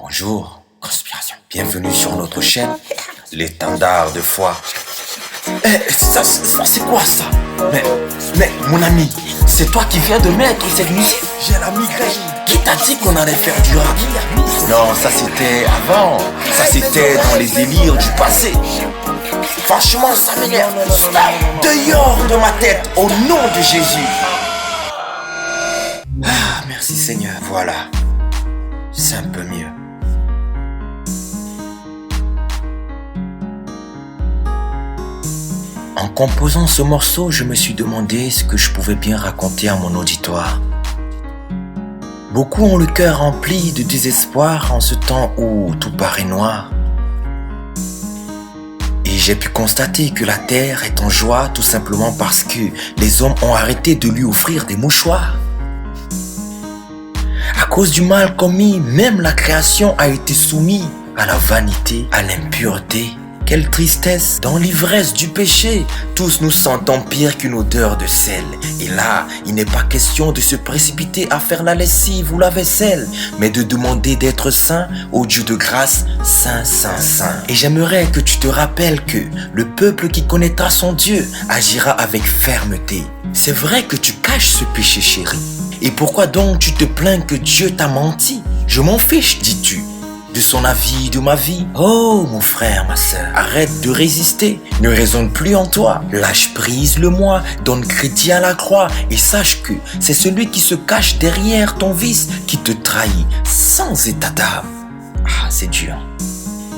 Bonjour, conspiration. Bienvenue sur notre chaîne, l'étendard de foi. Ça c'est quoi ça? Mais mon ami, c'est toi qui viens de mettre cette musique? J'ai la migraine. Qui t'a dit qu'on allait faire du rap? Non, ça c'était avant. Ça c'était dans les délires du passé. Franchement, ça m'énerve. Dehors de ma tête, au nom de Jésus. Ah, merci Seigneur. Voilà. C'est un peu mieux. En composant ce morceau, je me suis demandé ce que je pouvais bien raconter à mon auditoire. Beaucoup ont le cœur rempli de désespoir en ce temps où tout paraît noir. Et j'ai pu constater que la terre est en joie tout simplement parce que les hommes ont arrêté de lui offrir des mouchoirs. À cause du mal commis, même la création a été soumise à la vanité, à l'impureté. Quelle tristesse, dans l'ivresse du péché, tous nous sentons pire qu'une odeur de sel. Et là, il n'est pas question de se précipiter à faire la lessive ou la vaisselle, mais de demander d'être saint au Dieu de grâce, saint, saint, saint. Et j'aimerais que tu te rappelles que le peuple qui connaîtra son Dieu agira avec fermeté. C'est vrai que tu caches ce péché, chéri. Et pourquoi donc tu te plains que Dieu t'a menti? Je m'en fiche, dis-tu. De son avis, de ma vie. Oh, mon frère, ma sœur, arrête de résister. Ne raisonne plus en toi. Lâche prise le moi, donne crédit à la croix et sache que c'est celui qui se cache derrière ton vice qui te trahit sans état d'âme. Ah, c'est dur.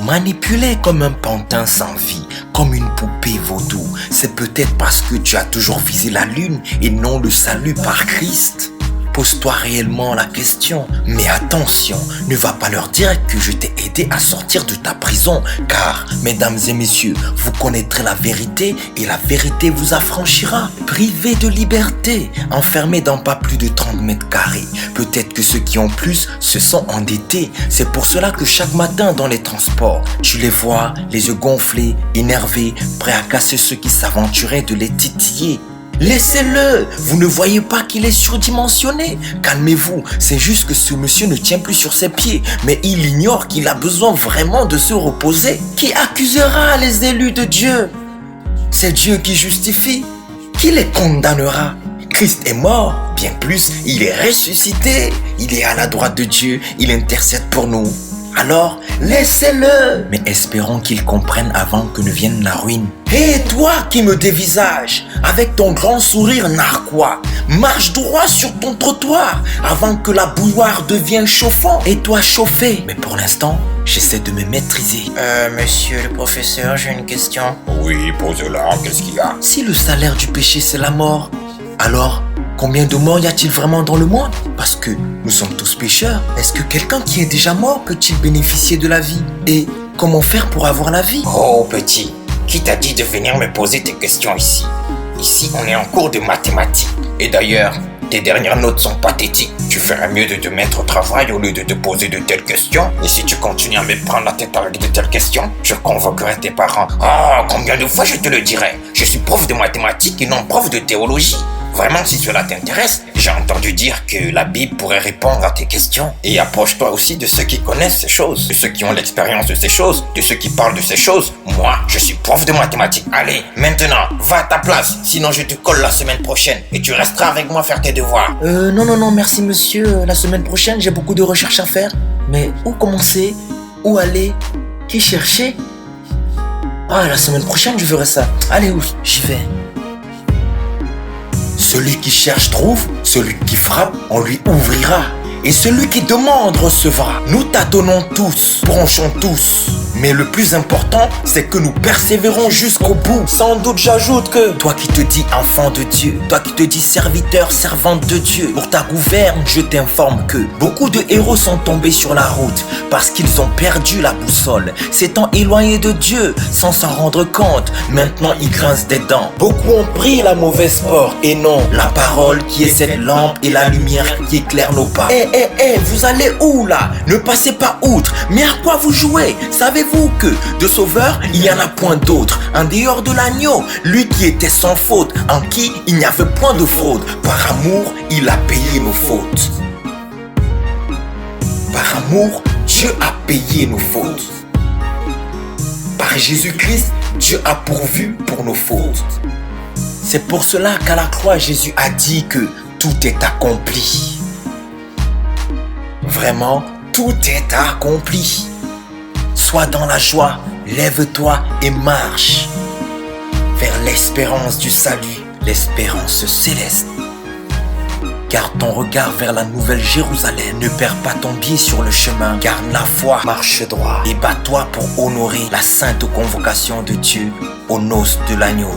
Manipulé comme un pantin sans vie, comme une poupée vaudou, c'est peut-être parce que tu as toujours visé la lune et non le salut par Christ. Pose-toi réellement la question, mais attention, ne va pas leur dire que je t'ai aidé à sortir de ta prison, car, mesdames et messieurs, vous connaîtrez la vérité et la vérité vous affranchira. Privés de liberté, enfermés dans pas plus de 30 mètres carrés. Peut-être que ceux qui ont plus se sont endettés. C'est pour cela que chaque matin dans les transports, tu les vois, les yeux gonflés, énervés, prêts à casser ceux qui s'aventuraient de les titiller. Laissez-le, vous ne voyez pas qu'il est surdimensionné. Calmez-vous, c'est juste que ce monsieur ne tient plus sur ses pieds, mais il ignore qu'il a besoin vraiment de se reposer. Qui accusera les élus de Dieu? C'est Dieu qui justifie. Qui les condamnera? Christ est mort, bien plus, il est ressuscité. Il est à la droite de Dieu, il intercède pour nous. Alors, laissez-le. Mais espérons qu'il comprenne avant que ne vienne la ruine. Et toi qui me dévisages, avec ton grand sourire narquois, marche droit sur ton trottoir avant que la bouilloire devienne chauffant et toi chauffé. Mais pour l'instant, j'essaie de me maîtriser. Monsieur le professeur, j'ai une question. Oui, pose-la, qu'est-ce qu'il y a? Si le salaire du péché c'est la mort, alors combien de morts y a-t-il vraiment dans le monde? Parce que nous sommes tous pécheurs. Est-ce que quelqu'un qui est déjà mort peut-il bénéficier de la vie? Et comment faire pour avoir la vie? Oh petit, qui t'a dit de venir me poser tes questions ici? Ici, on est en cours de mathématiques. Et d'ailleurs, tes dernières notes sont pathétiques. Tu ferais mieux de te mettre au travail au lieu de te poser de telles questions. Et si tu continues à me prendre la tête avec de telles questions, je convoquerai tes parents. Ah, combien de fois je te le dirai? Je suis prof de mathématiques et non prof de théologie. Vraiment, si cela t'intéresse, j'ai entendu dire que la Bible pourrait répondre à tes questions. Et approche-toi aussi de ceux qui connaissent ces choses, de ceux qui ont l'expérience de ces choses, de ceux qui parlent de ces choses. Moi, je suis prof de mathématiques. Allez, maintenant, va à ta place, sinon je te colle la semaine prochaine et tu resteras avec moi faire tes devoirs. Non, merci monsieur. La semaine prochaine, j'ai beaucoup de recherches à faire. Mais où commencer? Où aller? Qui chercher? Ah, la semaine prochaine, je ferai ça. Allez, oui, j'y vais. Celui qui cherche trouve, celui qui frappe, on lui ouvrira. Et celui qui demande recevra. Nous tâtonnons tous, bronchons tous. Mais le plus important, c'est que nous persévérons jusqu'au bout. Sans doute, j'ajoute que toi qui te dis enfant de Dieu, toi qui te dis serviteur, servante de Dieu, pour ta gouverne, je t'informe que beaucoup de héros sont tombés sur la route parce qu'ils ont perdu la boussole, s'étant éloignés de Dieu sans s'en rendre compte. Maintenant, ils grincent des dents. Beaucoup ont pris la mauvaise porte et non la parole qui est cette lampe et la lumière qui éclaire nos pas. Vous allez où là? Ne passez pas outre. Mais à quoi vous jouez? Savez-vous que de sauveur, il n'y en a point d'autre. En dehors de l'agneau, lui qui était sans faute, en qui il n'y avait point de fraude. Par amour, il a payé nos fautes. Par amour, Dieu Dieu a payé nos fautes. Par Jésus-Christ, Dieu a pourvu pour nos fautes. C'est pour cela qu'à la croix, Jésus a dit que tout est accompli. Vraiment, tout est accompli. Sois dans la joie, lève-toi et marche vers l'espérance du salut, l'espérance céleste. Garde ton regard vers la nouvelle Jérusalem. Ne perds pas ton pied sur le chemin. Garde la foi, marche droit et bats-toi pour honorer la sainte convocation de Dieu aux noces de l'agneau.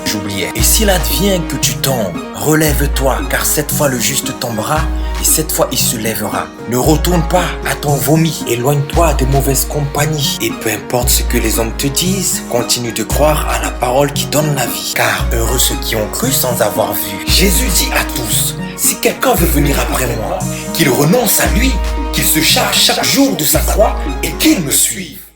J'oubliais. Et s'il advient que tu tombes, relève-toi, car cette fois le juste tombera et cette fois il se lèvera. Ne retourne pas à ton vomi. Éloigne-toi de mauvaises compagnies. Et peu importe ce que les hommes te disent, continue de croire à la parole qui donne la vie. Car heureux ceux qui ont cru sans avoir vu. Jésus dit à tous, si quelqu'un veut venir après moi, qu'il renonce à lui, qu'il se charge chaque jour de sa croix et qu'il me suive.